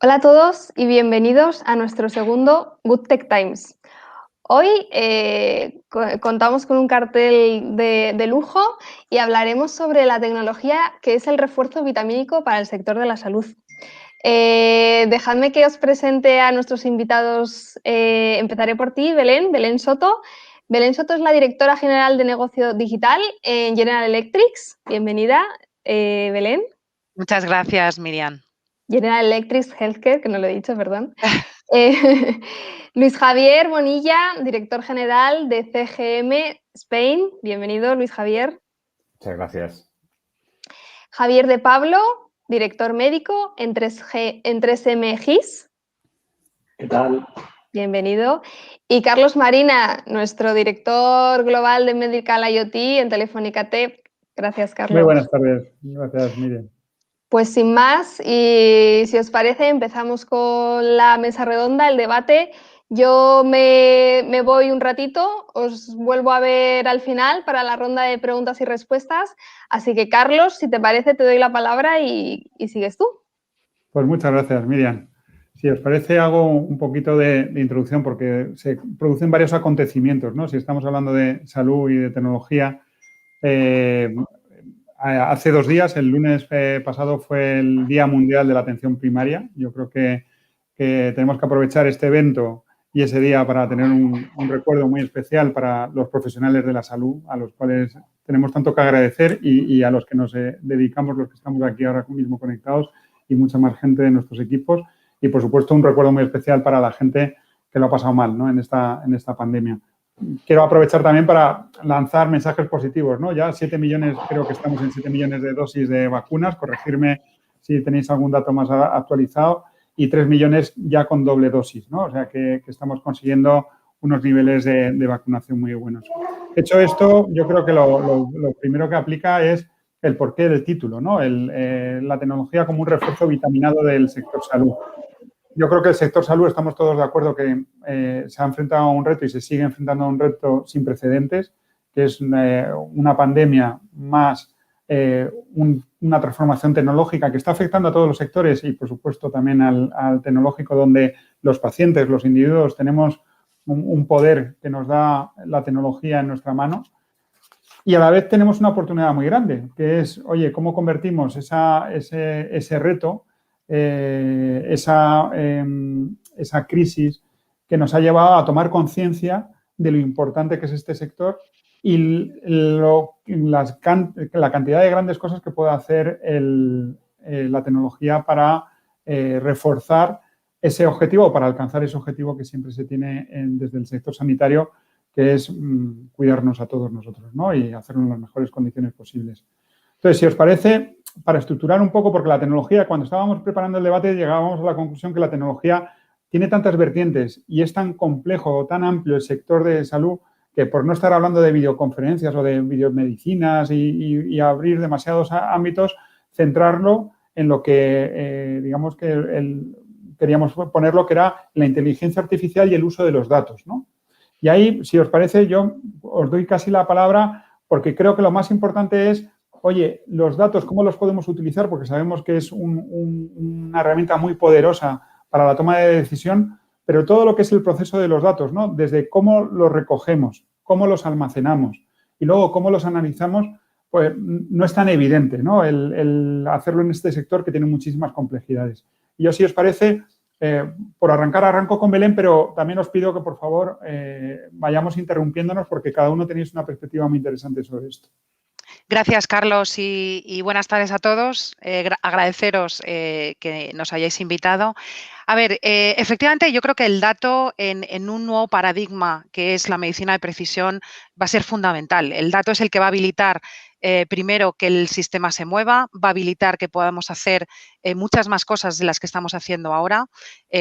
Hola a todos y bienvenidos a nuestro segundo Good Tech Times. Hoy contamos con un cartel de lujo y hablaremos sobre la tecnología que es el refuerzo vitamínico para el sector de la salud. Dejadme que os presente a nuestros invitados. Empezaré por ti, Belén Soto. Belén Soto es la directora general de negocio digital en General Electric. Bienvenida, Belén. Muchas gracias, Miriam. General Electric Healthcare, que no lo he dicho, perdón. Luis Javier Bonilla, director general de CGM Spain. Bienvenido, Luis Javier. Muchas gracias. Javier de Pablo, director médico en 3M GIS. ¿Qué tal? Bienvenido. Y Carlos Marina, nuestro director global de Medical IoT en Telefónica Tech. Gracias, Carlos. Muy buenas tardes. Gracias, Miriam. Pues sin más, y si os parece, empezamos con la mesa redonda, el debate. Yo me voy un ratito, os vuelvo a ver al final para la ronda de preguntas y respuestas. Así que, Carlos, si te parece, te doy la palabra y sigues tú. Pues muchas gracias, Miriam. Si os parece, hago un poquito de introducción porque se producen varios acontecimientos, ¿no? Si estamos hablando de salud y de tecnología, hace 2 días, el lunes pasado, fue el Día Mundial de la Atención Primaria. Yo creo que tenemos que aprovechar este evento y ese día para tener un recuerdo muy especial para los profesionales de la salud, a los cuales tenemos tanto que agradecer y a los que nos dedicamos, los que estamos aquí ahora mismo conectados, y mucha más gente de nuestros equipos. Y, por supuesto, un recuerdo muy especial para la gente que lo ha pasado mal, ¿no? en esta pandemia. Quiero aprovechar también para lanzar mensajes positivos, ¿no? Ya 7 millones, creo que estamos en 7 millones de dosis de vacunas. Corregirme si tenéis algún dato más actualizado. Y 3 millones ya con doble dosis, ¿no? O sea, que estamos consiguiendo unos niveles de vacunación muy buenos. Hecho esto, yo creo que lo primero que aplica es el porqué del título, ¿no? La tecnología como un refuerzo vitaminado del sector salud. Yo creo que el sector salud, estamos todos de acuerdo que se ha enfrentado a un reto y se sigue enfrentando a un reto sin precedentes, que es una pandemia más una transformación tecnológica que está afectando a todos los sectores y, por supuesto, también al tecnológico, donde los pacientes, los individuos, tenemos un poder que nos da la tecnología en nuestra mano. Y a la vez tenemos una oportunidad muy grande, que es, oye, ¿cómo convertimos ese reto, esa crisis que nos ha llevado a tomar conciencia de lo importante que es este sector y la cantidad de grandes cosas que puede hacer la tecnología para reforzar ese objetivo, para alcanzar ese objetivo que siempre se tiene desde el sector sanitario, que es cuidarnos a todos nosotros, ¿no? Y hacerlo en las mejores condiciones posibles. Entonces, si os parece, para estructurar un poco, porque la tecnología, cuando estábamos preparando el debate, llegábamos a la conclusión que la tecnología tiene tantas vertientes y es tan complejo, tan amplio el sector de salud, que por no estar hablando de videoconferencias o de videomedicinas y abrir demasiados ámbitos, centrarlo en lo que, digamos que queríamos ponerlo, que era la inteligencia artificial y el uso de los datos, ¿no? Y ahí, si os parece, yo os doy casi la palabra porque creo que lo más importante es, oye, los datos, ¿cómo los podemos utilizar? Porque sabemos que es una herramienta muy poderosa para la toma de decisión, pero todo lo que es el proceso de los datos, ¿no? Desde cómo los recogemos, cómo los almacenamos y luego cómo los analizamos, pues no es tan evidente, ¿no? El hacerlo en este sector que tiene muchísimas complejidades. Y yo, si os parece, por arranco con Belén, pero también os pido que, por favor, vayamos interrumpiéndonos porque cada uno tenéis una perspectiva muy interesante sobre esto. Gracias, Carlos, y buenas tardes a todos. Agradeceros que nos hayáis invitado. A ver, efectivamente, yo creo que el dato en un nuevo paradigma, que es la medicina de precisión, va a ser fundamental. El dato es el que va a habilitar, primero, que el sistema se mueva, va a habilitar que podamos hacer muchas más cosas de las que estamos haciendo ahora,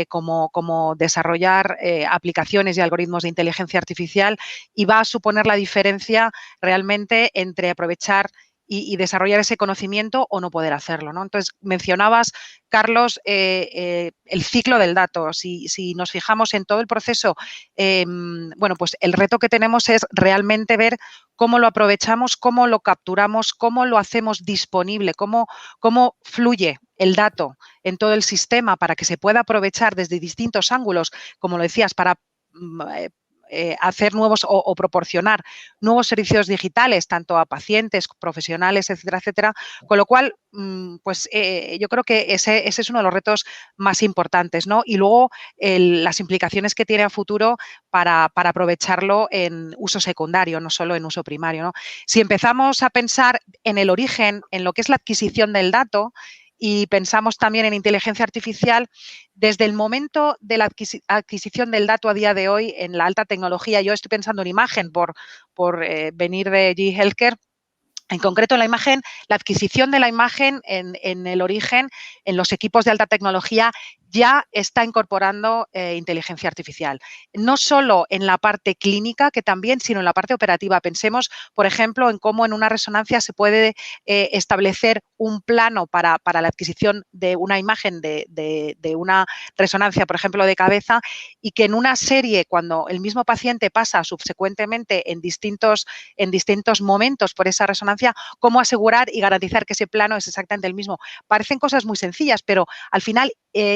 como desarrollar aplicaciones y algoritmos de inteligencia artificial, y va a suponer la diferencia realmente entre aprovechar y desarrollar ese conocimiento o no poder hacerlo, ¿no? Entonces, mencionabas, Carlos, el ciclo del dato. Si nos fijamos en todo el proceso, bueno, pues el reto que tenemos es realmente ver cómo lo aprovechamos, cómo lo capturamos, cómo lo hacemos disponible, cómo fluye el dato en todo el sistema para que se pueda aprovechar desde distintos ángulos, como lo decías, para hacer nuevos o proporcionar nuevos servicios digitales, tanto a pacientes, profesionales, etcétera, etcétera. Con lo cual, pues yo creo que ese es uno de los retos más importantes, ¿no? Y luego las implicaciones que tiene a futuro para aprovecharlo en uso secundario, no solo en uso primario, ¿no? Si empezamos a pensar en el origen, en lo que es la adquisición del dato, y pensamos también en inteligencia artificial, desde el momento de la adquisición del dato a día de hoy en la alta tecnología, yo estoy pensando en imagen por venir de GE Healthcare. En concreto, en la imagen, la adquisición de la imagen en el origen, en los equipos de alta tecnología, ya está incorporando inteligencia artificial. No solo en la parte clínica, que también, sino en la parte operativa. Pensemos, por ejemplo, en cómo en una resonancia se puede establecer un plano para la adquisición de una imagen de una resonancia, por ejemplo, de cabeza, y que en una serie, cuando el mismo paciente pasa subsecuentemente en distintos momentos por esa resonancia, cómo asegurar y garantizar que ese plano es exactamente el mismo. Parecen cosas muy sencillas, pero al final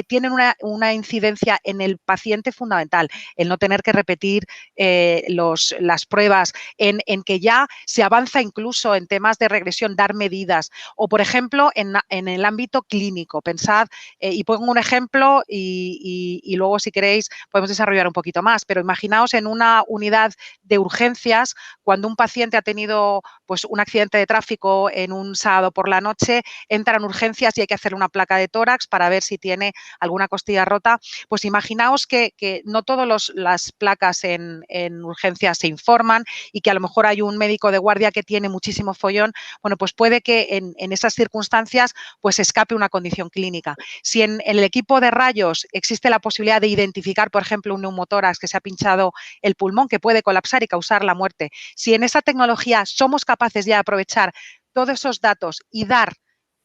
tienen una incidencia en el paciente fundamental, el no tener que repetir las pruebas, en que ya se avanza incluso en temas de regresión, dar medidas, o por ejemplo en el ámbito clínico. Pensad, y pongo un ejemplo y luego si queréis podemos desarrollar un poquito más, pero imaginaos en una unidad de urgencias cuando un paciente ha tenido pues un accidente de tráfico en un sábado por la noche, entra en urgencias y hay que hacer una placa de tórax para ver si tiene alguna costilla rota. Pues imaginaos que no todas las placas en urgencias se informan y que a lo mejor hay un médico de guardia que tiene muchísimo follón. Bueno, pues puede que en esas circunstancias pues escape una condición clínica. Si en el equipo de rayos existe la posibilidad de identificar, por ejemplo, un neumotórax que se ha pinchado el pulmón, que puede colapsar y causar la muerte, si en esa tecnología somos capaces ya de aprovechar todos esos datos y dar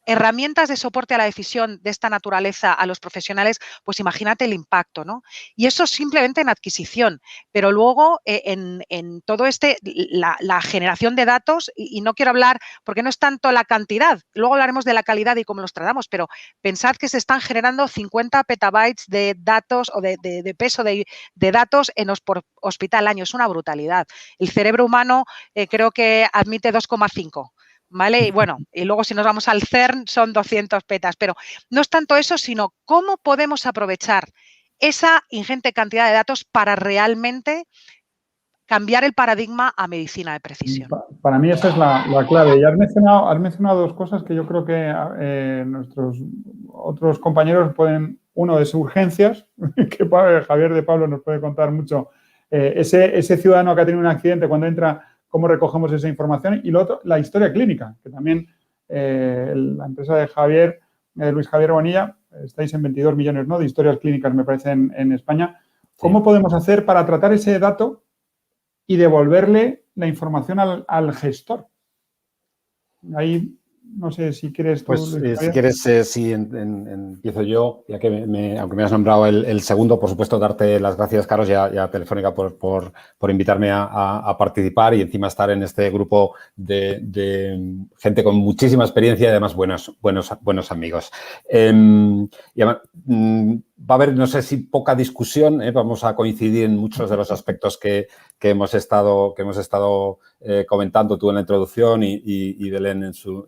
herramientas de soporte a la decisión de esta naturaleza a los profesionales, pues imagínate el impacto, ¿no? Y eso simplemente en adquisición, pero luego en todo la generación de datos, y no quiero hablar, porque no es tanto la cantidad, luego hablaremos de la calidad y cómo los tratamos, pero pensad que se están generando 50 petabytes de datos o de peso de datos por hospital al año, es una brutalidad. El cerebro humano creo que admite 2,5. ¿Vale? Y bueno, y luego si nos vamos al CERN son 200 petas, pero no es tanto eso, sino cómo podemos aprovechar esa ingente cantidad de datos para realmente cambiar el paradigma a medicina de precisión. Para mí esa es la clave. Y has mencionado dos cosas que yo creo que nuestros otros compañeros pueden, uno es urgencias, que Javier de Pablo nos puede contar mucho, ese ciudadano que ha tenido un accidente cuando entra, cómo recogemos esa información, y lo otro, la historia clínica, que también la empresa de Luis Javier Bonilla, estáis en 22 millones, ¿no?, de historias clínicas, me parece, en España. ¿Cómo podemos hacer para tratar ese dato y devolverle la información al gestor? Ahí, no sé si quieres tú, pues si quieres, sí, empiezo yo, ya que aunque me has nombrado el segundo, por supuesto, darte las gracias, Carlos, y a Telefónica por invitarme a participar y encima estar en este grupo de gente con muchísima experiencia y además buenos amigos. Y además, va a haber, no sé si poca discusión, vamos a coincidir en muchos de los aspectos que hemos estado comentando tú en la introducción y Belén en su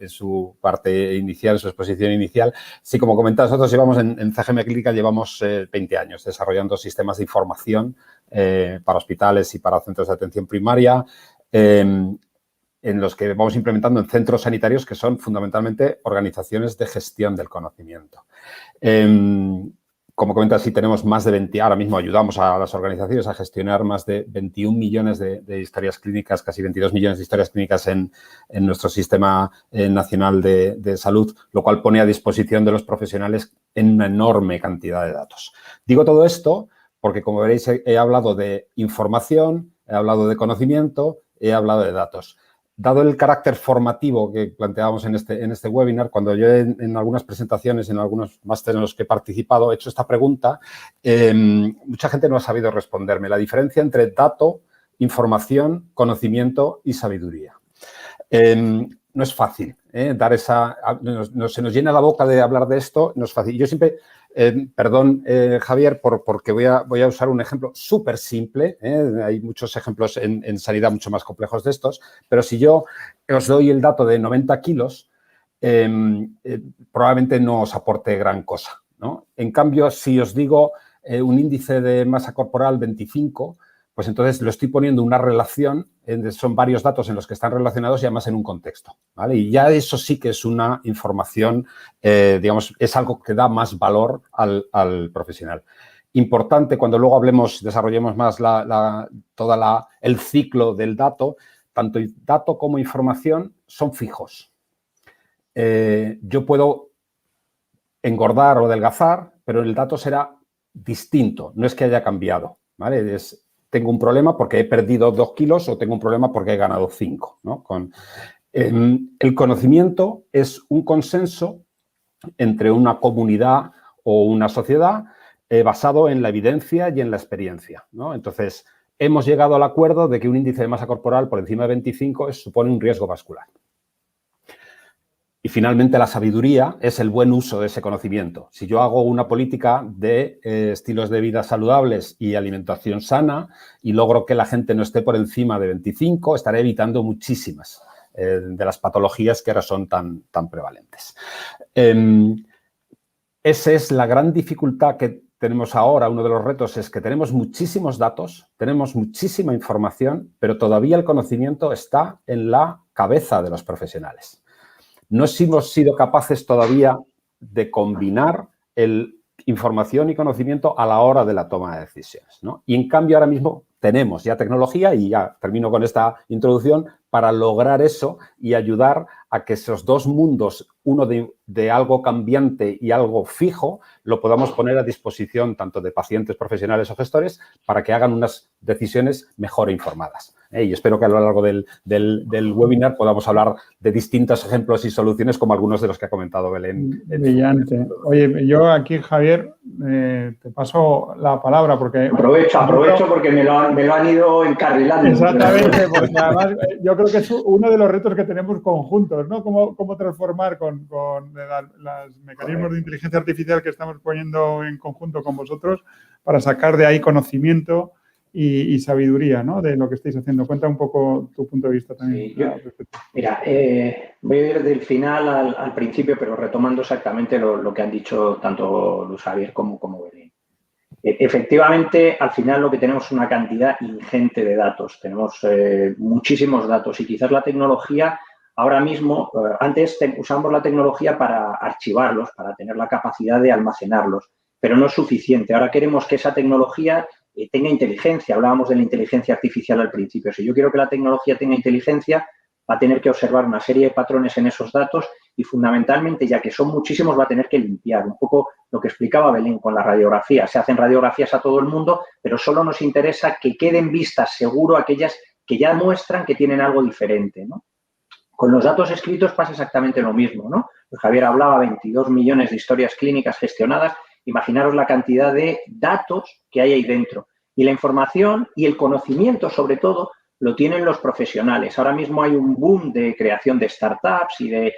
parte inicial, en su exposición inicial. Sí, como comentabas, nosotros llevamos en CGM Clínica 20 años desarrollando sistemas de información para hospitales y para centros de atención primaria, en los que vamos implementando en centros sanitarios que son fundamentalmente organizaciones de gestión del conocimiento. Como comentas, sí tenemos más de 20, ahora mismo ayudamos a las organizaciones a gestionar más de 21 millones de historias clínicas, casi 22 millones de historias clínicas en nuestro sistema nacional de salud, lo cual pone a disposición de los profesionales en una enorme cantidad de datos. Digo todo esto porque, como veréis, he hablado de información, he hablado de conocimiento, he hablado de datos. dado el carácter formativo que planteábamos en este webinar, cuando yo en algunas presentaciones, en algunos másteres en los que he participado, he hecho esta pregunta, mucha gente no ha sabido responderme. La diferencia entre dato, información, conocimiento y sabiduría. No es fácil dar esa... se nos llena la boca de hablar de esto, no es fácil. Yo siempre... perdón, Javier, porque voy a usar un ejemplo súper simple. Hay muchos ejemplos en sanidad mucho más complejos de estos, pero si yo os doy el dato de 90 kilos, probablemente no os aporte gran cosa, ¿no? En cambio, si os digo un índice de masa corporal 25, pues entonces lo estoy poniendo una relación, son varios datos en los que están relacionados y además en un contexto, ¿vale? Y ya eso sí que es una información, digamos, es algo que da más valor al profesional. Importante, cuando luego desarrollemos más el ciclo del dato, tanto dato como información son fijos. Yo puedo engordar o adelgazar, pero el dato será distinto, no es que haya cambiado, ¿vale? Tengo un problema porque he perdido 2 kilos o tengo un problema porque he ganado 5, ¿no? El conocimiento es un consenso entre una comunidad o una sociedad basado en la evidencia y en la experiencia, ¿no? Entonces, hemos llegado al acuerdo de que un índice de masa corporal por encima de 25 supone un riesgo vascular. Y finalmente la sabiduría es el buen uso de ese conocimiento. Si yo hago una política de estilos de vida saludables y alimentación sana y logro que la gente no esté por encima de 25, estaré evitando muchísimas de las patologías que ahora son tan prevalentes. Esa es la gran dificultad que tenemos ahora. Uno de los retos es que tenemos muchísimos datos, tenemos muchísima información, pero todavía el conocimiento está en la cabeza de los profesionales. No hemos sido capaces todavía de combinar información y conocimiento a la hora de la toma de decisiones, ¿no? Y en cambio ahora mismo tenemos ya tecnología, y ya termino con esta introducción, para lograr eso y ayudar a que esos dos mundos, uno de algo cambiante y algo fijo, lo podamos poner a disposición tanto de pacientes, profesionales o gestores para que hagan unas decisiones mejor informadas. Y espero que a lo largo del webinar podamos hablar de distintos ejemplos y soluciones como algunos de los que ha comentado Belén. Brillante. Oye, yo aquí, Javier, te paso la palabra porque... Aprovecho porque me lo han ido encarrilando. Exactamente, porque además yo creo que es uno de los retos que tenemos conjuntos, ¿no? Cómo transformar con los mecanismos de inteligencia artificial que estamos poniendo en conjunto con vosotros para sacar de ahí conocimiento y sabiduría, ¿no? De lo que estáis haciendo. Cuenta un poco tu punto de vista también. Sí, mira, voy a ir del final al principio, pero retomando exactamente lo que han dicho tanto Luis Javier como Belén. Efectivamente, al final lo que tenemos es una cantidad ingente de datos. Tenemos muchísimos datos y quizás la tecnología ahora mismo, antes usamos la tecnología para archivarlos, para tener la capacidad de almacenarlos, pero no es suficiente. Ahora queremos que esa tecnología tenga inteligencia. Hablábamos de la inteligencia artificial al principio. Si yo quiero que la tecnología tenga inteligencia, va a tener que observar una serie de patrones en esos datos y fundamentalmente, ya que son muchísimos, va a tener que limpiar. Un poco lo que explicaba Belén con la radiografía. Se hacen radiografías a todo el mundo, pero solo nos interesa que queden vistas seguro aquellas que ya muestran que tienen algo diferente, ¿no? Con los datos escritos pasa exactamente lo mismo, ¿no? Javier hablaba 22 millones de historias clínicas gestionadas. Imaginaros la cantidad de datos que hay ahí dentro. Y la información y el conocimiento, sobre todo, lo tienen los profesionales. Ahora mismo hay un boom de creación de startups y de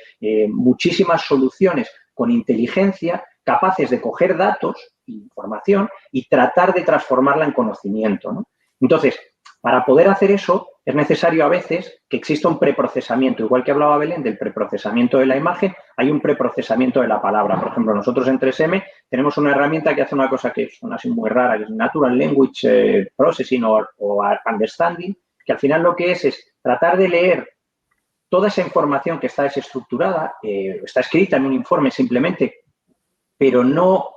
muchísimas soluciones con inteligencia capaces de coger datos, información, y tratar de transformarla en conocimiento, ¿no? Entonces, para poder hacer eso, es necesario a veces que exista un preprocesamiento. Igual que hablaba Belén del preprocesamiento de la imagen, hay un preprocesamiento de la palabra. Por ejemplo, nosotros en 3M tenemos una herramienta que hace una cosa que suena así muy rara, que es Natural Language Processing o Understanding, que al final lo que es tratar de leer toda esa información que está desestructurada, está escrita en un informe simplemente, pero no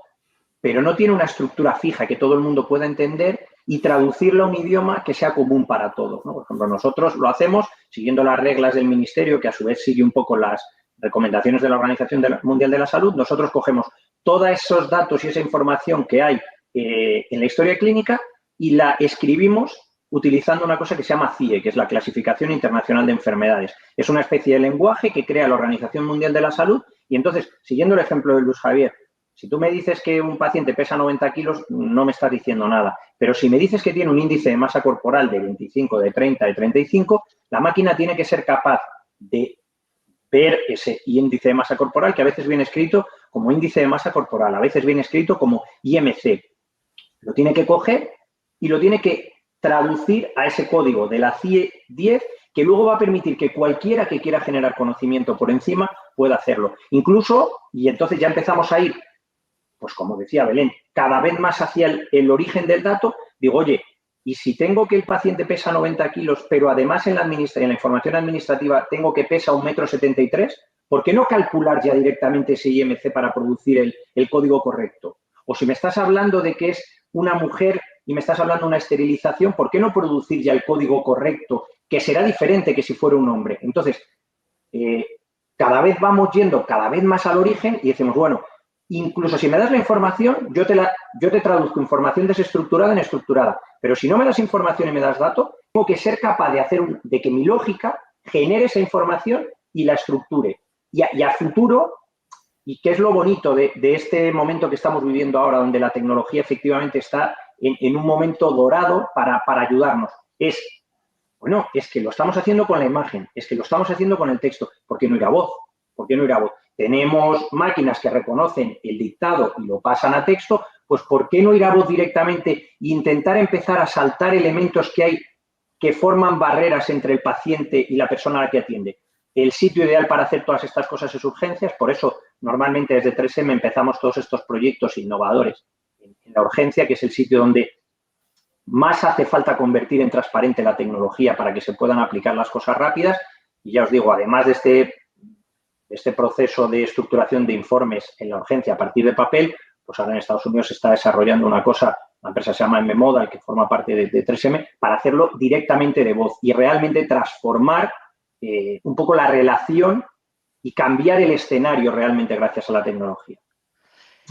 tiene una estructura fija que todo el mundo pueda entender y traducirlo a un idioma que sea común para todos, ¿no? Por ejemplo, nosotros lo hacemos siguiendo las reglas del Ministerio, que a su vez sigue un poco las recomendaciones de la Organización Mundial de la Salud. Nosotros cogemos todos esos datos y esa información que hay en la historia clínica y la escribimos, utilizando una cosa que se llama CIE, que es la Clasificación Internacional de Enfermedades. Es una especie de lenguaje que crea la Organización Mundial de la Salud y entonces, siguiendo el ejemplo de Luis Javier, si tú me dices que un paciente pesa 90 kilos, no me estás diciendo nada. Pero si me dices que tiene un índice de masa corporal de 25, de 30, de 35, la máquina tiene que ser capaz de ver ese índice de masa corporal, que a veces viene escrito como índice de masa corporal, a veces viene escrito como IMC. Lo tiene que coger y lo tiene que traducir a ese código de la CIE 10, que luego va a permitir que cualquiera que quiera generar conocimiento por encima pueda hacerlo. Incluso, y entonces ya empezamos a ir, pues como decía Belén, cada vez más hacia el origen del dato, digo, oye, y si tengo que el paciente pesa 90 kilos, pero además en la información administrativa tengo que pesa 1,73 m, ¿por qué no calcular ya directamente ese IMC para producir el código correcto? O si me estás hablando de que es una mujer y me estás hablando de una esterilización, ¿por qué no producir ya el código correcto, que será diferente que si fuera un hombre? Entonces, cada vez vamos yendo cada vez más al origen y decimos, bueno, incluso si me das la información, yo te traduzco información desestructurada en estructurada. Pero si no me das información y me das datos, tengo que ser capaz de que mi lógica genere esa información y la estructure. Y a futuro, y que es lo bonito de este momento que estamos viviendo ahora, donde la tecnología efectivamente está en un momento dorado para ayudarnos, es que lo estamos haciendo con la imagen, es que lo estamos haciendo con el texto. ¿Por qué no ir a voz? ¿Por qué no ir a voz? Tenemos máquinas que reconocen el dictado y lo pasan a texto, pues ¿por qué no ir a voz directamente e intentar empezar a saltar elementos que hay que forman barreras entre el paciente y la persona a la que atiende? El sitio ideal para hacer todas estas cosas es urgencias, por eso normalmente desde 3M empezamos todos estos proyectos innovadores en la urgencia, que es el sitio donde más hace falta convertir en transparente la tecnología para que se puedan aplicar las cosas rápidas. Y ya os digo, además de este proceso de estructuración de informes en la urgencia a partir de papel, pues ahora en Estados Unidos se está desarrollando una cosa, la empresa se llama M-Modal, que forma parte de 3M, para hacerlo directamente de voz y realmente transformar un poco la relación y cambiar el escenario realmente gracias a la tecnología.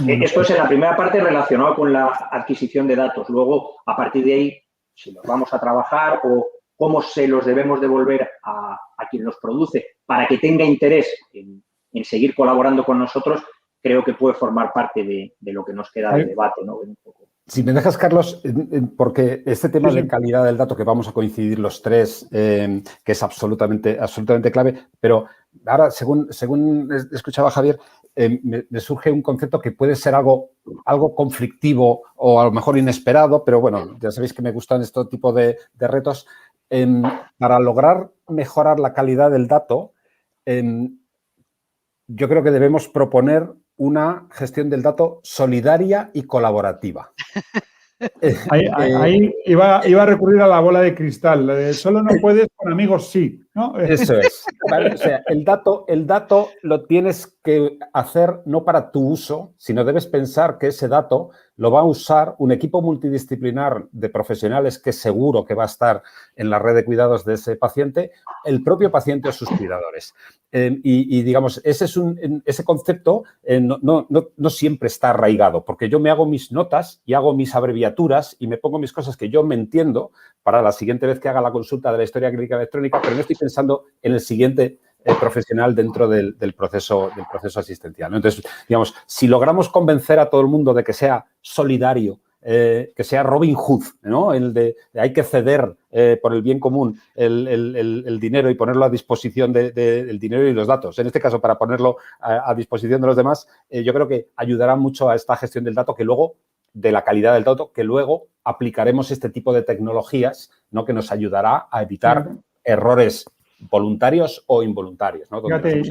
Esto es en la primera parte relacionado con la adquisición de datos. Luego, a partir de ahí, si los vamos a trabajar o cómo se los debemos devolver a quien los produce para que tenga interés en seguir colaborando con nosotros, creo que puede formar parte de lo que nos queda de debate, ¿no? Un poco. Si me dejas, Carlos, porque este tema de calidad del dato, que vamos a coincidir los tres, que es absolutamente clave, pero ahora, según escuchaba a Javier, me surge un concepto que puede ser algo conflictivo o a lo mejor inesperado, pero bueno, ya sabéis que me gustan este tipo de retos. Para lograr mejorar la calidad del dato, yo creo que debemos proponer una gestión del dato solidaria y colaborativa. Ahí iba a recurrir a la bola de cristal. Solo no puedes, con amigos sí, ¿no? Eso es. ¿Vale? O sea, el dato lo tienes que hacer no para tu uso, sino debes pensar que ese dato lo va a usar un equipo multidisciplinar de profesionales que seguro que va a estar en la red de cuidados de ese paciente, el propio paciente o sus cuidadores. Y digamos, ese concepto no siempre está arraigado, porque yo me hago mis notas y hago mis abreviaturas y me pongo mis cosas que yo me entiendo para la siguiente vez que haga la consulta de la historia clínica electrónica, pero no estoy pensando en el siguiente profesional dentro del proceso asistencial, ¿no? Entonces, digamos, si logramos convencer a todo el mundo de que sea solidario, que sea Robin Hood, ¿no? El de hay que ceder por el bien común el dinero y ponerlo a disposición del dinero y los datos. En este caso, para ponerlo a disposición de los demás, yo creo que ayudará mucho a esta gestión del dato, de la calidad del dato, que luego aplicaremos este tipo de tecnologías, ¿no? Que nos ayudará a evitar errores voluntarios o involuntarios, ¿no? Fíjate,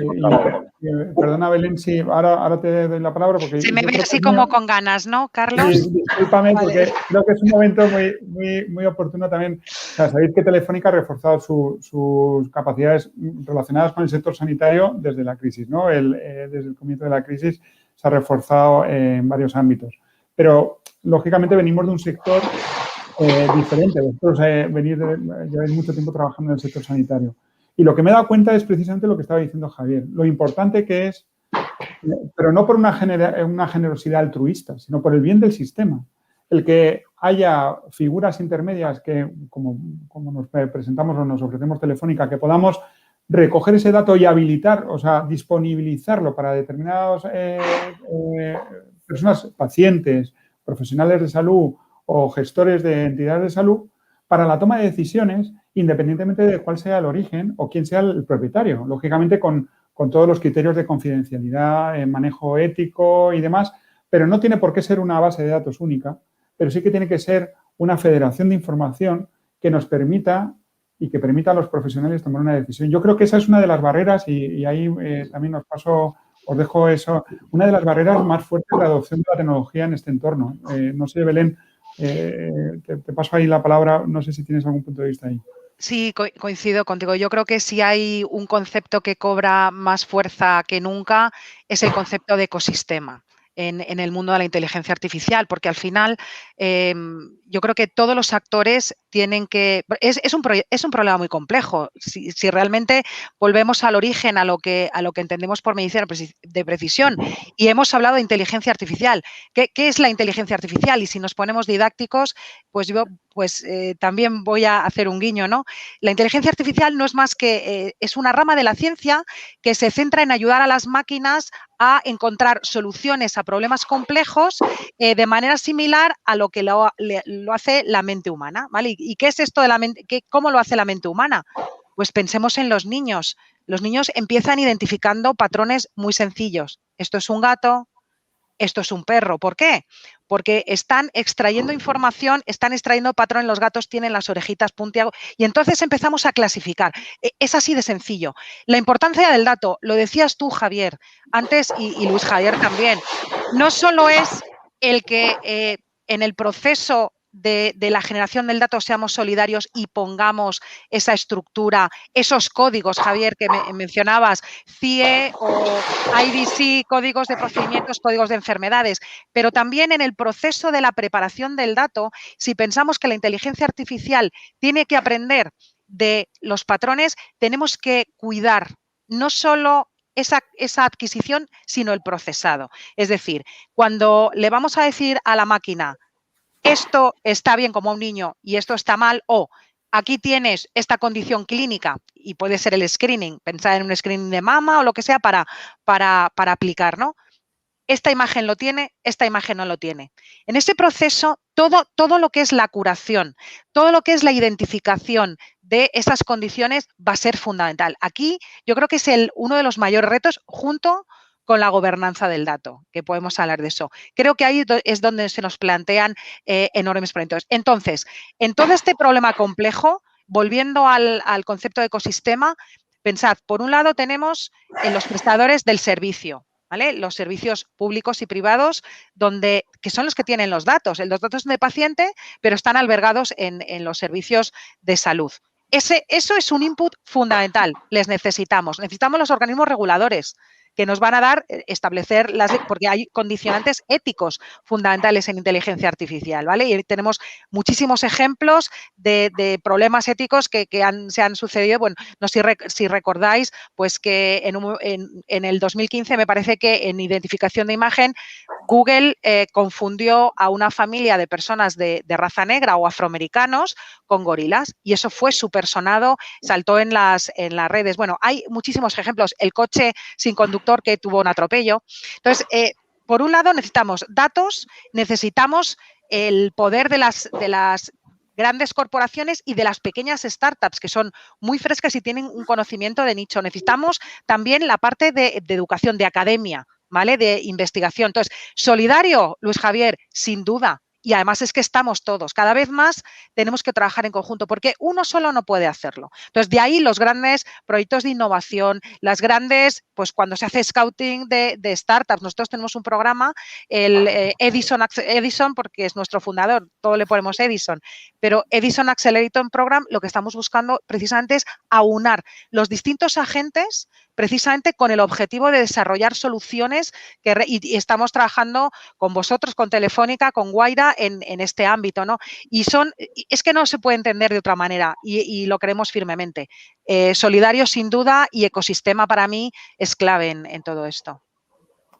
perdona, Belén, sí, ahora te doy la palabra porque... Se me ve así como con ganas, ¿no, Carlos? Sí, discúlpame, vale. Porque creo que es un momento muy oportuno también. O sea, sabéis que Telefónica ha reforzado sus capacidades relacionadas con el sector sanitario desde la crisis, ¿no? Desde el comienzo de la crisis se ha reforzado en varios ámbitos. Pero, lógicamente, venimos de un sector diferente. Vosotros lleváis mucho tiempo trabajando en el sector sanitario. Y lo que me he dado cuenta es precisamente lo que estaba diciendo Javier. Lo importante que es, pero no por una generosidad altruista, sino por el bien del sistema. el que haya figuras intermedias que, como nos presentamos o nos ofrecemos Telefónica, que podamos recoger ese dato y habilitar, o sea, disponibilizarlo para determinadas personas, pacientes, profesionales de salud o gestores de entidades de salud, para la toma de decisiones, independientemente de cuál sea el origen o quién sea el propietario. Lógicamente, con todos los criterios de confidencialidad, manejo ético y demás, pero no tiene por qué ser una base de datos única, pero sí que tiene que ser una federación de información que nos permita y que permita a los profesionales tomar una decisión. Yo creo que esa es una de las barreras y ahí también os dejo eso, una de las barreras más fuertes de adopción de la tecnología en este entorno. No sé, Belén, te paso ahí la palabra, no sé si tienes algún punto de vista ahí. Sí, coincido contigo. Yo creo que si hay un concepto que cobra más fuerza que nunca es el concepto de ecosistema en el mundo de la inteligencia artificial, porque al final yo creo que todos los actores tienen que... Es un problema muy complejo. Si realmente volvemos al origen, a lo que entendemos por medicina de precisión, y hemos hablado de inteligencia artificial. ¿Qué es la inteligencia artificial? Y si nos ponemos didácticos, pues yo también voy a hacer un guiño, ¿no? La inteligencia artificial no es más que es una rama de la ciencia que se centra en ayudar a las máquinas a encontrar soluciones a problemas complejos de manera similar a lo que lo hace la mente humana, ¿vale? ¿Y qué es esto de la mente? ¿Cómo lo hace la mente humana? Pues pensemos en los niños. Los niños empiezan identificando patrones muy sencillos. Esto es un gato, esto es un perro. ¿Por qué? Porque están extrayendo información, están extrayendo patrones, los gatos tienen las orejitas puntiagudas y entonces empezamos a clasificar. Es así de sencillo. La importancia del dato, lo decías tú, Javier, antes y Luis Javier también, no solo es el que en el proceso de la generación del dato seamos solidarios y pongamos esa estructura, esos códigos, Javier, que mencionabas, CIE o IDC, códigos de procedimientos, códigos de enfermedades, pero también en el proceso de la preparación del dato, si pensamos que la inteligencia artificial tiene que aprender de los patrones, tenemos que cuidar no solo esa adquisición, sino el procesado. Es decir, cuando le vamos a decir a la máquina, esto está bien como a un niño y esto está mal, o aquí tienes esta condición clínica y puede ser el screening, pensar en un screening de mama o lo que sea para aplicar, ¿no? Esta imagen lo tiene, esta imagen no lo tiene. En ese proceso, todo lo que es la curación, todo lo que es la identificación de esas condiciones va a ser fundamental. Aquí yo creo que es uno de los mayores retos junto con la gobernanza del dato, que podemos hablar de eso. Creo que ahí es donde se nos plantean enormes proyectos. Entonces, en todo este problema complejo, volviendo al concepto de ecosistema, pensad, por un lado tenemos los prestadores del servicio, ¿vale? Los servicios públicos y privados, que son los que tienen los datos. Los datos son de paciente, pero están albergados en los servicios de salud. Eso es un input fundamental. Les necesitamos. Necesitamos los organismos reguladores que nos van a dar, establecer porque hay condicionantes éticos fundamentales en inteligencia artificial, ¿vale? Y tenemos muchísimos ejemplos de problemas éticos que se han sucedido. Bueno, no sé si recordáis, pues que en el 2015 me parece que en identificación de imagen Google confundió a una familia de personas de raza negra o afroamericanos con gorilas y eso fue súper sonado, saltó en las redes. Bueno, hay muchísimos ejemplos. El coche sin conductor que tuvo un atropello. Entonces, por un lado necesitamos datos, necesitamos el poder de las grandes corporaciones y de las pequeñas startups que son muy frescas y tienen un conocimiento de nicho. Necesitamos también la parte de educación, de academia, ¿vale? De investigación. Entonces, solidario, Luis Javier, sin duda. Y además es que estamos todos. Cada vez más tenemos que trabajar en conjunto porque uno solo no puede hacerlo. Entonces, de ahí los grandes proyectos de innovación, las grandes, pues cuando se hace scouting de startups. Nosotros tenemos un programa, el Edison, porque es nuestro fundador, todo le ponemos Edison, pero Edison Accelerator Program, lo que estamos buscando precisamente es aunar los distintos agentes precisamente con el objetivo de desarrollar soluciones y estamos trabajando con vosotros, con Telefónica, con Guaira en este ámbito, ¿no? Es que no se puede entender de otra manera y lo creemos firmemente. Solidario sin duda y ecosistema para mí es clave en todo esto.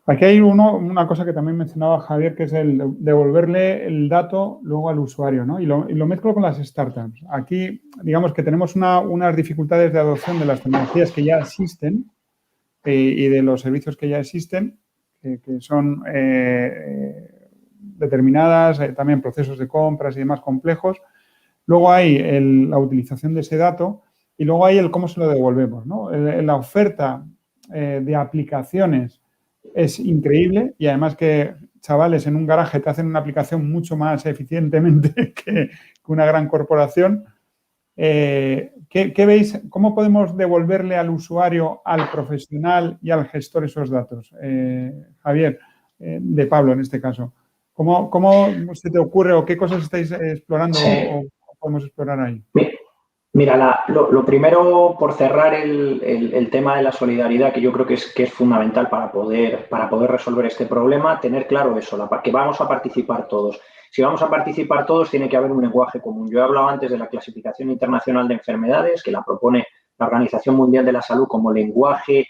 Aquí hay una cosa que también mencionaba Javier, que es el devolverle el dato luego al usuario, ¿no? Y lo mezclo con las startups. Aquí, digamos que tenemos unas dificultades de adopción de las tecnologías que ya existen y de los servicios que ya existen, que son determinadas, también procesos de compras y demás complejos. Luego hay la utilización de ese dato y luego hay el cómo se lo devolvemos, ¿no? La oferta de aplicaciones es increíble y además que chavales en un garaje te hacen una aplicación mucho más eficientemente que una gran corporación. ¿Qué veis? ¿Cómo podemos devolverle al usuario, al profesional y al gestor esos datos? Javier, de Pablo en este caso. ¿Cómo se te ocurre o qué cosas estáis explorando o podemos explorar ahí? Mira, lo primero, por cerrar el tema de la solidaridad, que yo creo que es fundamental para poder resolver este problema, tener claro eso, que vamos a participar todos. Si vamos a participar todos, tiene que haber un lenguaje común. Yo he hablado antes de la Clasificación Internacional de Enfermedades, que la propone la Organización Mundial de la Salud como lenguaje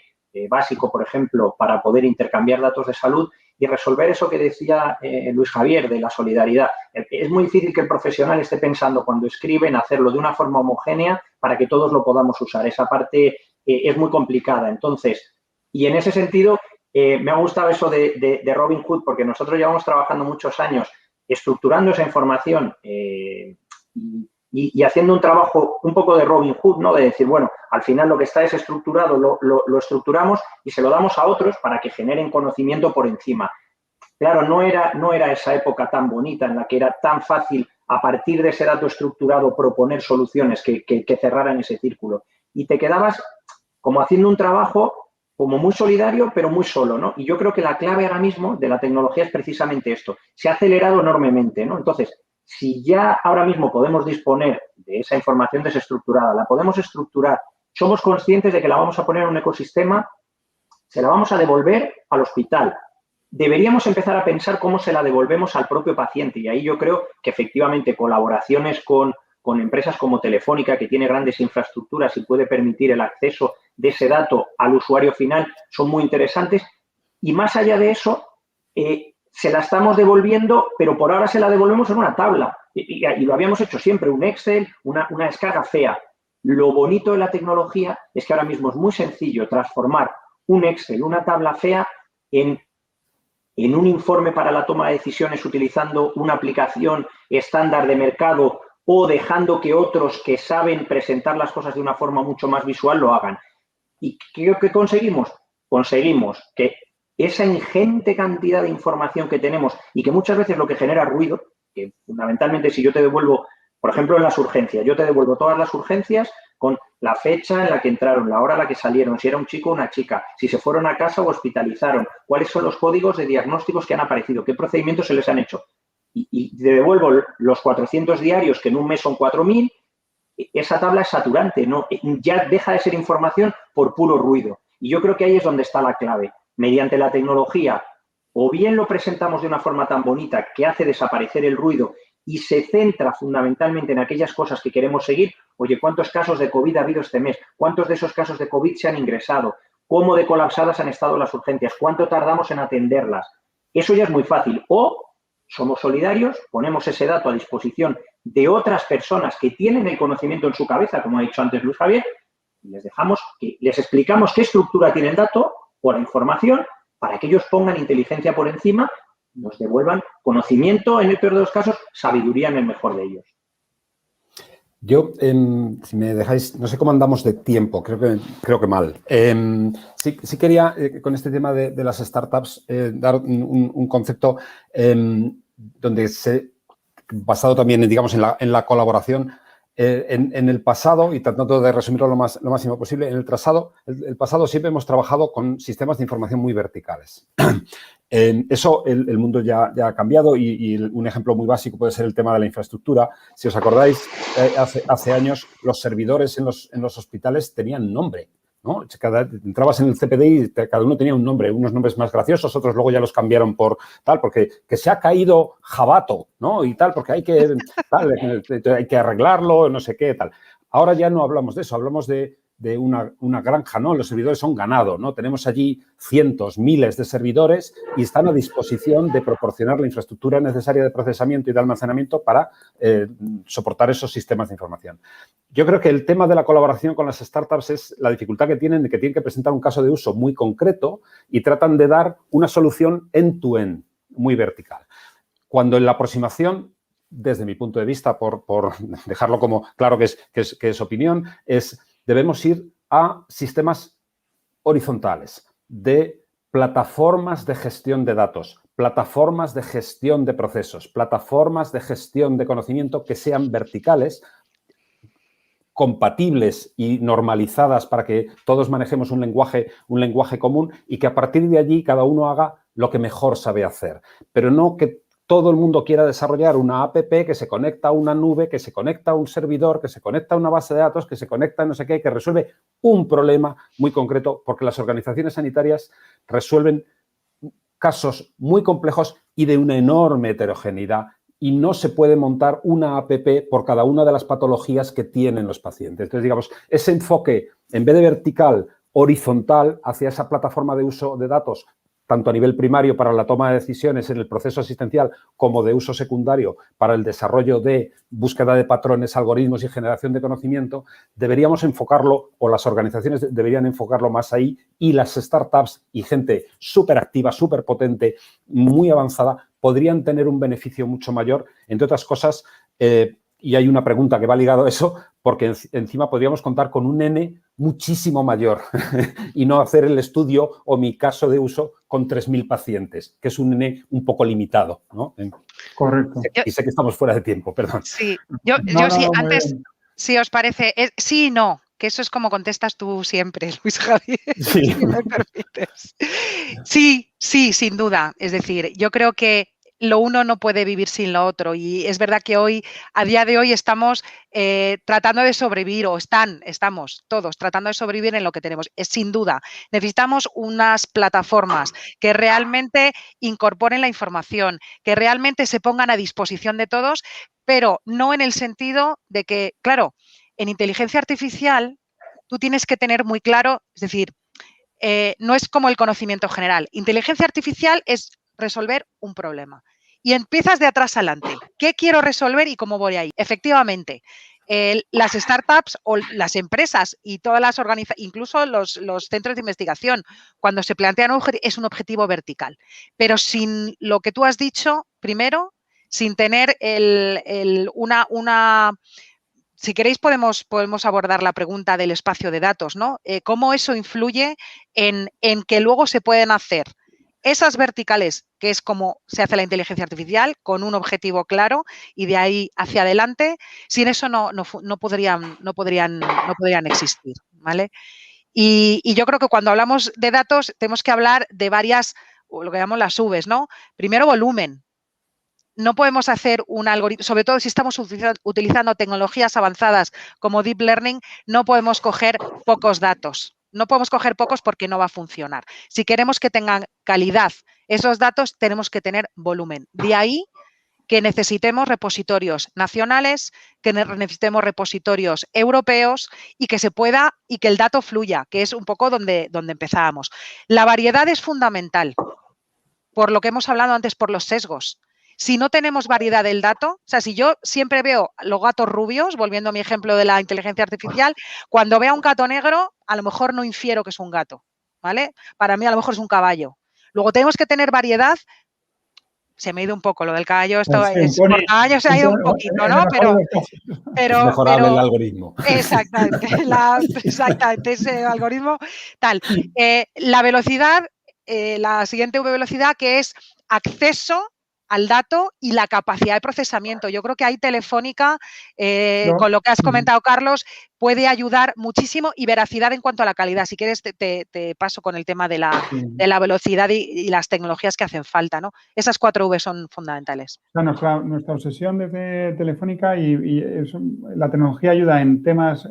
básico, por ejemplo, para poder intercambiar datos de salud y resolver eso que decía Luis Javier de la solidaridad. Es muy difícil que el profesional esté pensando cuando escribe en hacerlo de una forma homogénea para que todos lo podamos usar. Esa parte es muy complicada. Entonces, y en ese sentido, me ha gustado eso de Robin Hood, porque nosotros llevamos trabajando muchos años estructurando esa información y haciendo un trabajo un poco de Robin Hood, ¿no? De decir, bueno, al final lo que está es estructurado, lo estructuramos y se lo damos a otros para que generen conocimiento por encima. Claro, no era esa época tan bonita en la que era tan fácil, a partir de ese dato estructurado, proponer soluciones que cerraran ese círculo. Y te quedabas como haciendo un trabajo como muy solidario, pero muy solo, ¿no? Y yo creo que la clave ahora mismo de la tecnología es precisamente esto. Se ha acelerado enormemente, ¿no? Entonces, si ya ahora mismo podemos disponer de esa información desestructurada, la podemos estructurar, somos conscientes de que la vamos a poner en un ecosistema, se la vamos a devolver al hospital. Deberíamos empezar a pensar cómo se la devolvemos al propio paciente y ahí yo creo que efectivamente colaboraciones con empresas como Telefónica, que tiene grandes infraestructuras y puede permitir el acceso de ese dato al usuario final, son muy interesantes. Y más allá de eso, se la estamos devolviendo, pero por ahora se la devolvemos en una tabla. Y lo habíamos hecho siempre, un Excel, una descarga fea. Lo bonito de la tecnología es que ahora mismo es muy sencillo transformar un Excel, una tabla fea, en un informe para la toma de decisiones utilizando una aplicación estándar de mercado o dejando que otros que saben presentar las cosas de una forma mucho más visual lo hagan. ¿Y qué conseguimos? Conseguimos que esa ingente cantidad de información que tenemos y que muchas veces lo que genera ruido, que fundamentalmente si yo te devuelvo, por ejemplo, en las urgencias, yo te devuelvo todas las urgencias con la fecha en la que entraron, la hora en la que salieron, si era un chico o una chica, si se fueron a casa o hospitalizaron, cuáles son los códigos de diagnósticos que han aparecido, qué procedimientos se les han hecho. Y te devuelvo los 400 diarios, que en un mes son 4.000, esa tabla es saturante, ¿no? Ya deja de ser información por puro ruido. Y yo creo que ahí es donde está la clave. Mediante la tecnología, o bien lo presentamos de una forma tan bonita que hace desaparecer el ruido y se centra fundamentalmente en aquellas cosas que queremos seguir. Oye, ¿cuántos casos de COVID ha habido este mes? ¿Cuántos de esos casos de COVID se han ingresado? ¿Cómo de colapsadas han estado las urgencias? ¿Cuánto tardamos en atenderlas? Eso ya es muy fácil. O somos solidarios, ponemos ese dato a disposición de otras personas que tienen el conocimiento en su cabeza, como ha dicho antes Luis Javier, y les explicamos qué estructura tiene el dato o la información para que ellos pongan inteligencia por encima, nos devuelvan conocimiento en el peor de los casos, sabiduría en el mejor de ellos. Yo, si me dejáis, no sé cómo andamos de tiempo, creo que mal. Sí quería, con este tema de las startups, dar un concepto donde basado también, digamos, en la colaboración. En el pasado, y tratando de resumirlo lo máximo posible, en el pasado siempre hemos trabajado con sistemas de información muy verticales. Eso el mundo ya ha cambiado y un ejemplo muy básico puede ser el tema de la infraestructura. Si os acordáis, hace años los servidores en los hospitales tenían nombre, ¿no? Entrabas en el CPD y cada uno tenía un nombre, unos nombres más graciosos, otros luego ya los cambiaron por tal, porque que se ha caído jabato, ¿no? Y tal, porque hay que arreglarlo, no sé qué, tal. Ahora ya no hablamos de eso, hablamos de de una granja, ¿no? Los servidores son ganado, ¿no? Tenemos allí cientos, miles de servidores y están a disposición de proporcionar la infraestructura necesaria de procesamiento y de almacenamiento para soportar esos sistemas de información. Yo creo que el tema de la colaboración con las startups es la dificultad que tienen que presentar un caso de uso muy concreto y tratan de dar una solución end-to-end, muy vertical. Cuando en la aproximación, desde mi punto de vista, por dejarlo como claro que es opinión, debemos ir a sistemas horizontales de plataformas de gestión de datos, plataformas de gestión de procesos, plataformas de gestión de conocimiento que sean verticales, compatibles y normalizadas para que todos manejemos un lenguaje común y que a partir de allí cada uno haga lo que mejor sabe hacer, pero no que todo el mundo quiera desarrollar una app que se conecta a una nube, que se conecta a un servidor, que se conecta a una base de datos, que se conecta a no sé qué, que resuelve un problema muy concreto, porque las organizaciones sanitarias resuelven casos muy complejos y de una enorme heterogeneidad y no se puede montar una app por cada una de las patologías que tienen los pacientes. Entonces, digamos, ese enfoque, en vez de vertical, horizontal hacia esa plataforma de uso de datos, tanto a nivel primario para la toma de decisiones en el proceso asistencial como de uso secundario para el desarrollo de búsqueda de patrones, algoritmos y generación de conocimiento, deberíamos enfocarlo, o las organizaciones deberían enfocarlo más ahí, y las startups y gente súper activa, súper potente, muy avanzada, podrían tener un beneficio mucho mayor, entre otras cosas, y hay una pregunta que va ligado a eso, porque encima podríamos contar con un N muchísimo mayor y no hacer el estudio o mi caso de uso con 3.000 pacientes, que es un N un poco limitado, ¿no? Correcto. Y sé que estamos fuera de tiempo, perdón. Sí, yo sí, antes, si os parece, sí y no, que eso es como contestas tú siempre, Luis Javier, Sí. si me permites. Sí, sin duda. Es decir, yo creo que lo uno no puede vivir sin lo otro y es verdad que hoy, a día de hoy, estamos tratando de sobrevivir o estamos todos tratando de sobrevivir en lo que tenemos. Sin duda, necesitamos unas plataformas que realmente incorporen la información, que realmente se pongan a disposición de todos, pero no en el sentido de que, claro, en inteligencia artificial tú tienes que tener muy claro, es decir, no es como el conocimiento general. Inteligencia artificial es resolver un problema. Y empiezas de atrás adelante. ¿Qué quiero resolver y cómo voy ahí? Efectivamente, las startups o las empresas y todas las organizaciones, incluso los centros de investigación, cuando se plantean es un objetivo vertical. Pero sin lo que tú has dicho, primero, sin tener si queréis podemos abordar la pregunta del espacio de datos, ¿no? ¿Cómo eso influye en que luego se pueden hacer esas verticales, que es como se hace la inteligencia artificial, con un objetivo claro y de ahí hacia adelante? Sin eso no podrían existir, ¿vale? Y yo creo que cuando hablamos de datos tenemos que hablar de varias, lo que llamamos las Vs, ¿no? Primero, volumen. No podemos hacer un algoritmo, sobre todo si estamos utilizando tecnologías avanzadas como Deep Learning, no podemos coger pocos datos. No podemos coger pocos porque no va a funcionar. Si queremos que tengan calidad esos datos, tenemos que tener volumen. De ahí que necesitemos repositorios nacionales, que necesitemos repositorios europeos y que se pueda y que el dato fluya, que es un poco donde empezábamos. La variedad es fundamental, por lo que hemos hablado antes, por los sesgos. Si no tenemos variedad del dato, o sea, si yo siempre veo los gatos rubios, volviendo a mi ejemplo de la inteligencia artificial, cuando veo un gato negro, a lo mejor no infiero que es un gato, ¿vale? Para mí a lo mejor es un caballo. Luego tenemos que tener variedad. Se me ha ido un poco lo del caballo, por caballo se ha ido un poquito, ¿no? Pero es mejorable el algoritmo. Exactamente, ese algoritmo tal. La velocidad, la siguiente V velocidad, que es acceso al dato y la capacidad de procesamiento. Yo creo que ahí Telefónica, con lo que has comentado, Carlos, puede ayudar muchísimo, y veracidad en cuanto a la calidad. Si quieres, te paso con el tema de la velocidad y las tecnologías que hacen falta, ¿no? Esas 4 V son fundamentales. O sea, nuestra obsesión desde Telefónica y la tecnología ayuda en temas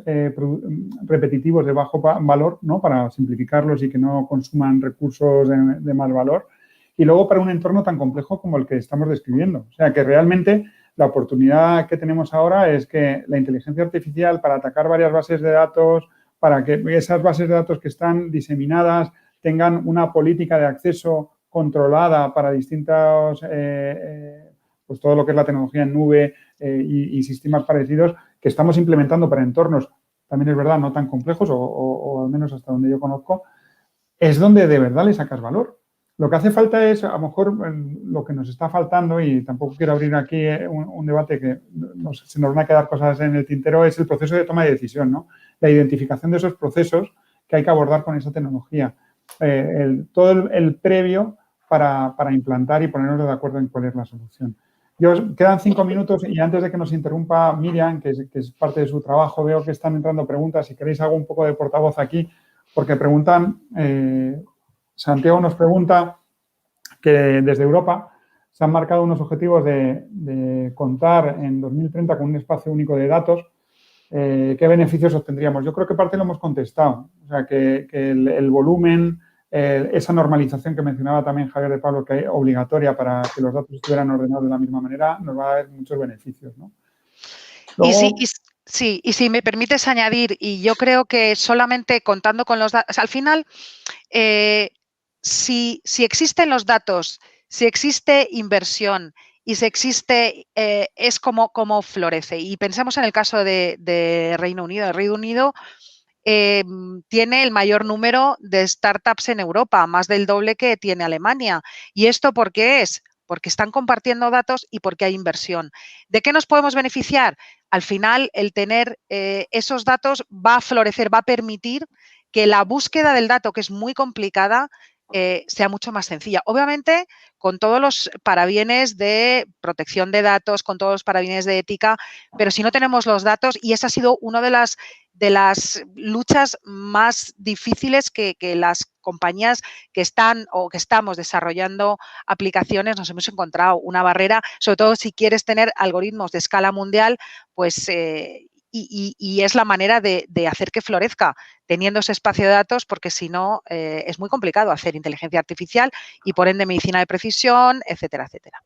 repetitivos de bajo valor, ¿no? Para simplificarlos y que no consuman recursos de más valor. Y luego para un entorno tan complejo como el que estamos describiendo. O sea, que realmente la oportunidad que tenemos ahora es que la inteligencia artificial, para atacar varias bases de datos, para que esas bases de datos que están diseminadas tengan una política de acceso controlada para distintos, pues todo lo que es la tecnología en nube y sistemas parecidos que estamos implementando para entornos, también es verdad, no tan complejos o al menos hasta donde yo conozco, es donde de verdad le sacas valor. Lo que hace falta es, a lo mejor, lo que nos está faltando, y tampoco quiero abrir aquí un debate que se nos van a quedar cosas en el tintero, es el proceso de toma de decisión, ¿no? La identificación de esos procesos que hay que abordar con esa tecnología. Todo el previo para implantar y ponernos de acuerdo en cuál es la solución. Quedan 5 minutos y antes de que nos interrumpa Miriam, que es parte de su trabajo, veo que están entrando preguntas. Si queréis hago un poco de portavoz aquí, porque preguntan, Santiago nos pregunta que desde Europa se han marcado unos objetivos de contar en 2030 con un espacio único de datos. ¿Qué beneficios obtendríamos? Yo creo que parte lo hemos contestado. O sea, que el volumen, esa normalización que mencionaba también Javier de Pablo, que es obligatoria para que los datos estuvieran ordenados de la misma manera, nos va a dar muchos beneficios, ¿no? Luego, y si me permites añadir, y yo creo que solamente contando con los datos, al final, si existen los datos, si existe inversión y si existe, es como florece. Y pensemos en el caso de Reino Unido. El Reino Unido tiene el mayor número de startups en Europa, más del doble que tiene Alemania. ¿Y esto por qué es? Porque están compartiendo datos y porque hay inversión. ¿De qué nos podemos beneficiar? Al final, el tener esos datos va a florecer, va a permitir que la búsqueda del dato, que es muy complicada, sea mucho más sencilla. Obviamente, con todos los parabienes de protección de datos, con todos los parabienes de ética, pero si no tenemos los datos, y esa ha sido una de las luchas más difíciles que las compañías que están o que estamos desarrollando aplicaciones nos hemos encontrado, una barrera, sobre todo si quieres tener algoritmos de escala mundial, pues y es la manera de hacer que florezca teniendo ese espacio de datos, porque si no es muy complicado hacer inteligencia artificial y por ende medicina de precisión, etcétera, etcétera.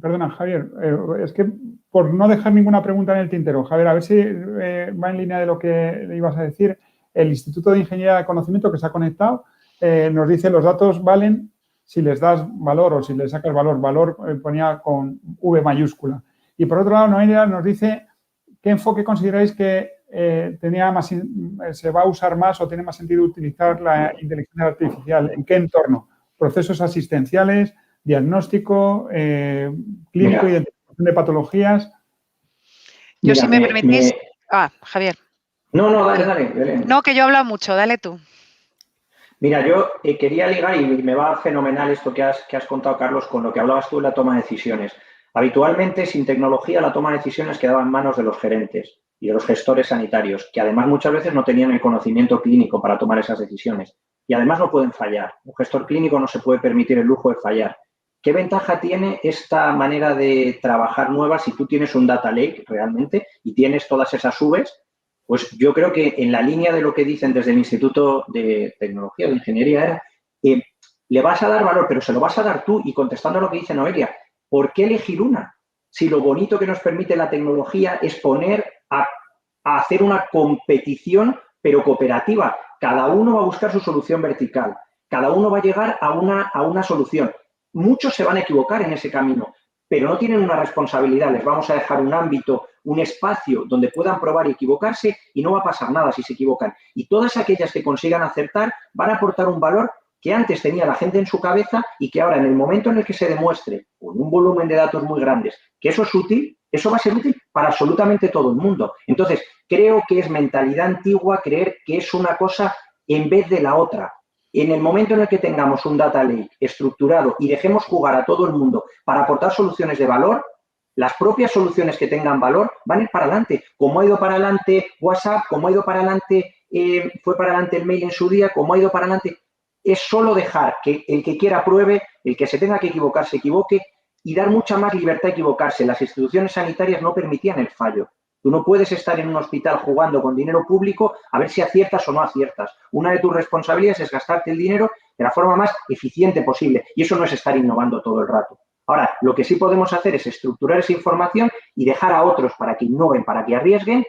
Perdona, Javier, es que por no dejar ninguna pregunta en el tintero, Javier, a ver si va en línea de lo que le ibas a decir. El Instituto de Ingeniería de Conocimiento que se ha conectado nos dice los datos valen si les das valor o si les sacas valor. Valor ponía con V mayúscula. Y por otro lado, Noelia nos dice qué enfoque consideráis que se va a usar más o tiene más sentido utilizar la inteligencia artificial. ¿En qué entorno? Procesos asistenciales, diagnóstico, clínico, identificación de patologías. Yo, si me permitís... Javier. No, dale. No, que yo hablo mucho, dale tú. Mira, yo quería ligar, y me va fenomenal esto que has contado, Carlos, con lo que hablabas tú de la toma de decisiones. Habitualmente, sin tecnología, la toma de decisiones quedaba en manos de los gerentes y de los gestores sanitarios, que además muchas veces no tenían el conocimiento clínico para tomar esas decisiones. Y además no pueden fallar. Un gestor clínico no se puede permitir el lujo de fallar. ¿Qué ventaja tiene esta manera de trabajar nueva si tú tienes un data lake realmente y tienes todas esas Vs? Pues yo creo que en la línea de lo que dicen desde el Instituto de Tecnología, de Ingeniería, era le vas a dar valor, pero se lo vas a dar tú. Y contestando a lo que dice Noelia, ¿por qué elegir una? Si lo bonito que nos permite la tecnología es poner a hacer una competición, pero cooperativa. Cada uno va a buscar su solución vertical. Cada uno va a llegar a una solución. Muchos se van a equivocar en ese camino, pero no tienen una responsabilidad. Les vamos a dejar un ámbito, un espacio donde puedan probar y equivocarse y no va a pasar nada si se equivocan. Y todas aquellas que consigan acertar van a aportar un valor que antes tenía la gente en su cabeza y que ahora, en el momento en el que se demuestre con un volumen de datos muy grandes que eso es útil, eso va a ser útil para absolutamente todo el mundo. Entonces, creo que es mentalidad antigua creer que es una cosa en vez de la otra. En el momento en el que tengamos un data lake estructurado y dejemos jugar a todo el mundo para aportar soluciones de valor, las propias soluciones que tengan valor van a ir para adelante. Como ha ido para adelante WhatsApp, como ha ido para adelante, fue para adelante el mail en su día, como ha ido para adelante. Es solo dejar que el que quiera pruebe, el que se tenga que equivocar se equivoque y dar mucha más libertad a equivocarse. Las instituciones sanitarias no permitían el fallo. Tú no puedes estar en un hospital jugando con dinero público a ver si aciertas o no aciertas. Una de tus responsabilidades es gastarte el dinero de la forma más eficiente posible y eso no es estar innovando todo el rato. Ahora, lo que sí podemos hacer es estructurar esa información y dejar a otros para que innoven, para que arriesguen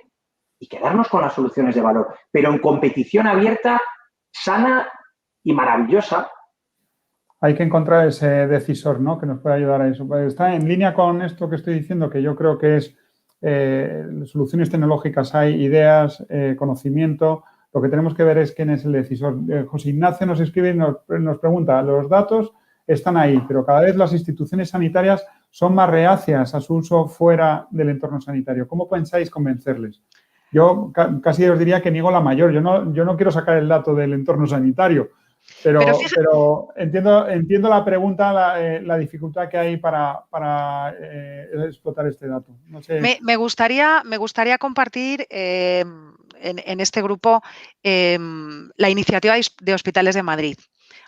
y quedarnos con las soluciones de valor, pero en competición abierta, sana y maravillosa. Hay que encontrar ese decisor, ¿no?, que nos pueda ayudar a eso. Pues está en línea con esto que estoy diciendo, que yo creo que es soluciones tecnológicas, hay ideas, conocimiento. Lo que tenemos que ver es quién es el decisor. José Ignacio nos escribe y nos pregunta, los datos están ahí, pero cada vez las instituciones sanitarias son más reacias a su uso fuera del entorno sanitario. ¿Cómo pensáis convencerles? Yo casi os diría que niego la mayor. Yo no quiero sacar el dato del entorno sanitario, pero entiendo la pregunta, la dificultad que hay para explotar este dato. No sé. Me gustaría compartir en este grupo la iniciativa de Hospitales de Madrid.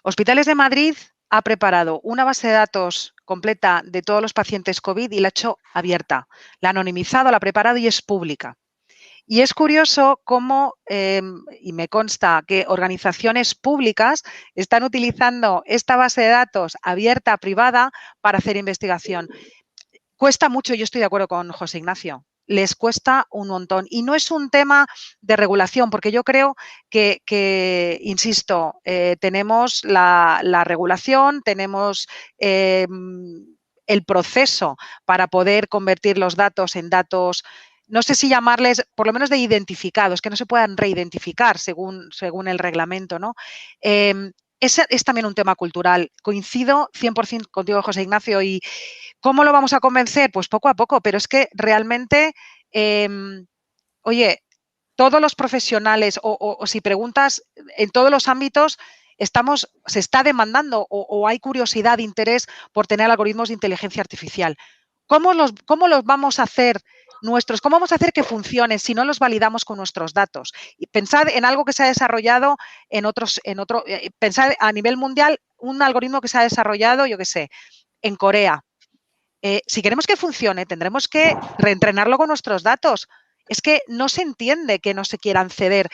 Hospitales de Madrid ha preparado una base de datos completa de todos los pacientes COVID y la ha hecho abierta. La ha anonimizado, la ha preparado y es pública. Y es curioso cómo, y me consta que organizaciones públicas están utilizando esta base de datos abierta, privada, para hacer investigación. Cuesta mucho, yo estoy de acuerdo con José Ignacio, les cuesta un montón. Y no es un tema de regulación, porque yo creo que insisto, tenemos la regulación, tenemos el proceso para poder convertir los datos en datos, no sé si llamarles, por lo menos de identificados, que no se puedan reidentificar según el reglamento, ¿no? Es también un tema cultural. Coincido 100% contigo, José Ignacio, y ¿cómo lo vamos a convencer? Pues poco a poco, pero es que realmente, oye, todos los profesionales o si preguntas en todos los ámbitos, se está demandando o hay curiosidad, interés por tener algoritmos de inteligencia artificial. ¿Cómo los vamos a hacer ¿Cómo vamos a hacer que funcionen si no los validamos con nuestros datos? Y pensad en algo que se ha desarrollado pensad a nivel mundial, un algoritmo que se ha desarrollado, yo qué sé, en Corea. Si queremos que funcione, tendremos que reentrenarlo con nuestros datos. Es que no se entiende que no se quieran ceder.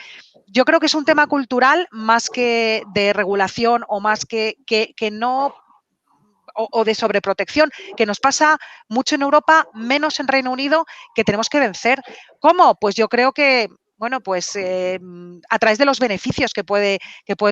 Yo creo que es un tema cultural más que de regulación o más que no... O de sobreprotección, que nos pasa mucho en Europa, menos en Reino Unido, que tenemos que vencer. ¿Cómo? Pues yo creo que, bueno, pues a través de los beneficios que puede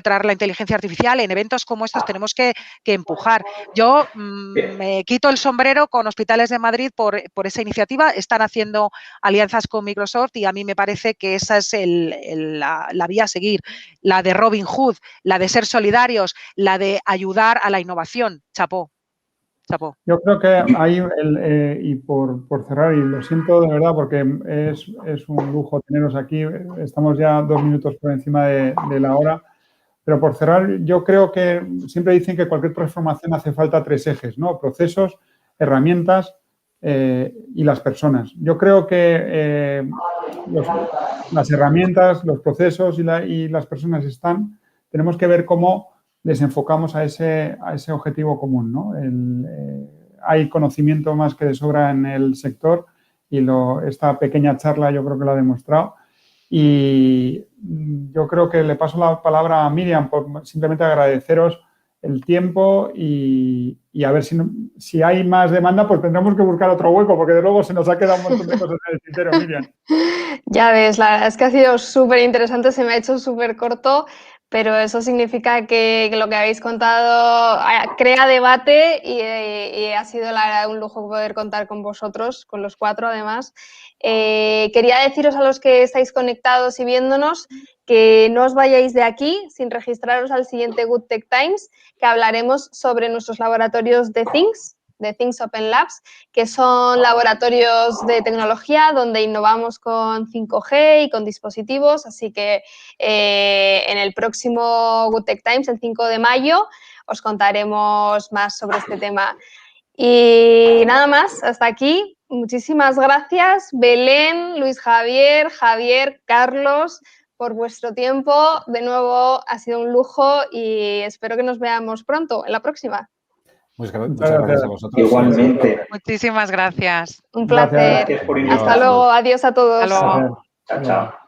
traer la inteligencia artificial, en eventos como estos tenemos que empujar. Yo me quito el sombrero con Hospitales de Madrid por esa iniciativa. Están haciendo alianzas con Microsoft y a mí me parece que esa es la vía a seguir. La de Robin Hood, la de ser solidarios, la de ayudar a la innovación. Chapó. Chapó. Yo creo que hay, y por cerrar, y lo siento de verdad porque es un lujo teneros aquí, estamos ya 2 minutos por encima de la hora, pero por cerrar, yo creo que siempre dicen que cualquier transformación hace falta 3 ejes, ¿no? Procesos, herramientas y las personas. Yo creo que las herramientas, los procesos y las personas están. Tenemos que ver cómo desenfocamos a ese objetivo común, ¿no? Hay conocimiento más que de sobra en el sector y esta pequeña charla yo creo que lo ha demostrado. Y yo creo que le paso la palabra a Miriam por simplemente agradeceros el tiempo y a ver si hay más demanda, pues tendremos que buscar otro hueco, porque de luego se nos ha quedado un montón de cosas en el tintero, Miriam. Ya ves, la verdad es que ha sido súper interesante, se me ha hecho súper corto, pero eso significa que lo que habéis contado crea debate y ha sido la verdad un lujo poder contar con vosotros, con los 4 además. Quería deciros a los que estáis conectados y viéndonos que no os vayáis de aquí sin registraros al siguiente Good Tech Times, que hablaremos sobre nuestros laboratorios de Things Open Labs, que son laboratorios de tecnología donde innovamos con 5G y con dispositivos, así que en el próximo Good Tech Times, el 5 de mayo, os contaremos más sobre este tema. Y nada más, hasta aquí. Muchísimas gracias, Belén, Luis Javier, Carlos, por vuestro tiempo. De nuevo, ha sido un lujo y espero que nos veamos pronto en la próxima. Muchas gracias a vosotros. Igualmente. Muchísimas gracias. Un placer. Gracias por invitarnos. Hasta luego. Adiós a todos. Hasta luego. Chao, chao.